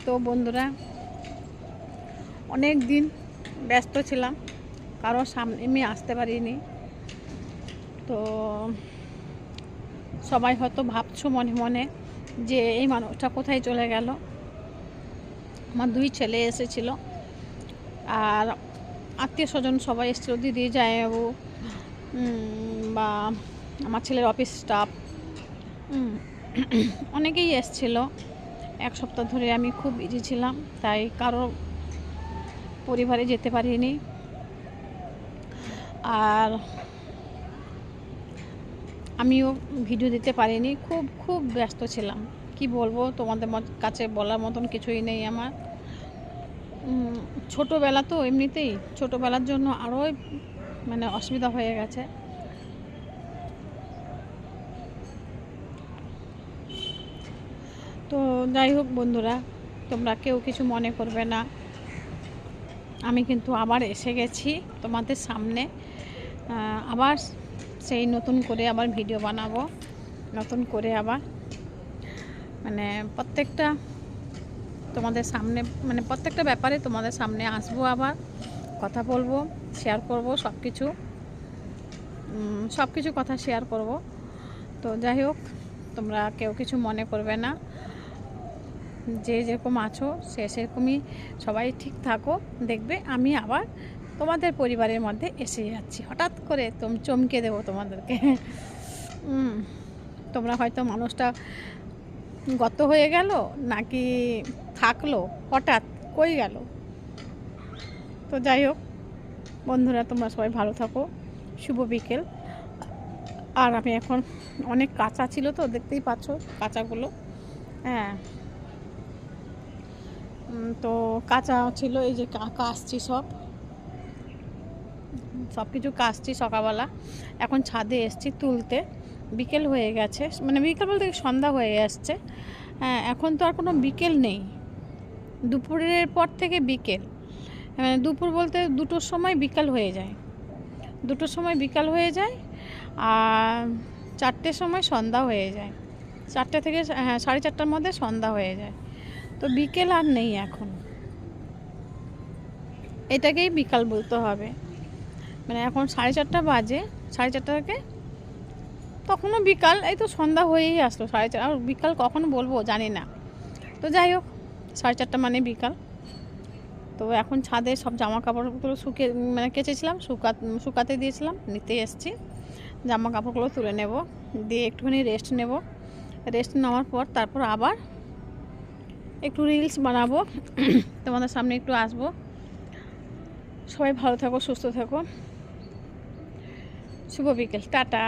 তো বন্ধুরা, অনেক দিন ব্যস্ত ছিলাম, কারোর সামনে আমি আসতে পারিনি। তো সবাই হয়তো ভাবছো মনে মনে যে এই মানুষটা কোথায় চলে গেল। আমার 2 ছেলে এসেছিল, আর আত্মীয় স্বজন সবাই এসেছিলো, দিদি জামাইবাবু বা আমার ছেলের অফিস স্টাফ, অনেকেই এসেছিল। 1 সপ্তাহ ধরে আমি খুব বিজি ছিলাম, তাই কারো পরিবারে যেতে পারিনি। আর আমিও ভিডিও দিতে পারিনি, খুব খুব ব্যস্ত ছিলাম। কি বলবো, তোমাদের কাছে বলার মতন কিছুই নেই আমার। ছোটোবেলা তো এমনিতেই, ছোটোবেলার জন্য আরও মানে অসুবিধা হয়ে গেছে। তো যাই হোক বন্ধুরা, তোমরা কেউ কিছু মনে করবে না। আমি কিন্তু আবার এসে গেছি তোমাদের সামনে। আবার সেই নতুন করে আবার ভিডিও বানাবো, নতুন করে আবার মানে প্রত্যেকটা তোমাদের সামনে, মানে প্রত্যেকটা ব্যাপারে তোমাদের সামনে আসবো, আবার কথা বলবো, শেয়ার করব সব কিছু কথা শেয়ার করব। তো যাই হোক, তোমরা কেউ কিছু মনে করবে না। যে যেরকম আছো সে সেরকমই সবাই ঠিক থাকো। দেখবে আমি আবার তোমাদের পরিবারের মধ্যে এসে যাচ্ছি, হঠাৎ করে চমকে দেবো তোমাদেরকে। তোমরা হয়তো মানুষটা গত হয়ে গেল নাকি থাকলো, হঠাৎ কই গেল। তো যাই হোক বন্ধুরা, তোমরা সবাই ভালো থাকো। শুভ বিকেল। আর আমি এখন অনেক কাঁচা ছিল, তো দেখতেই পাচ্ছ কাঁচাগুলো। হ্যাঁ, তো কাঁচা ছিল, এই যে কাচছি, সব কিছু কাচছি সকালবেলা। এখন ছাদে এসছি তুলতে। বিকেল হয়ে গেছে, মানে বিকেল বলতে সন্ধ্যা হয়ে আসছে। হ্যাঁ, এখন তো আর কোনো বিকেল নেই, দুপুরের পর থেকে বিকেল। মানে দুপুর বলতে 2টোর সময় বিকাল হয়ে যায়, 2টোর সময় বিকাল হয়ে যায়, আর 4টের সময় সন্ধ্যা হয়ে যায়। 4টে থেকে 4:30টার মধ্যে সন্ধ্যা হয়ে যায়। তো বিকেল আর নেই এখন, এটাকেই বিকাল বলতে হবে। মানে এখন 4:30 বাজে, 4:30 থেকে তখনও বিকাল, এই তো সন্ধ্যা হয়েই আসলো 4:30। আর বিকাল কখন বলবো জানি না। তো যাই হোক, 4:30 মানে বিকাল। তো এখন ছাদে সব জামা কাপড়গুলো মানে কেচেছিলাম, শুকাতে দিয়েছিলাম, নিতে এসেছি। জামা কাপড়গুলো তুলে নেব, দিয়ে একটুখানি রেস্ট নেব। রেস্ট নেওয়ার পর তারপর আবার একটু রিলস বানাবো, তোমাদের সামনে একটু আসবো। সবাই ভালো থাকো, সুস্থ থাকো। শুভ বিকেল, টাটা।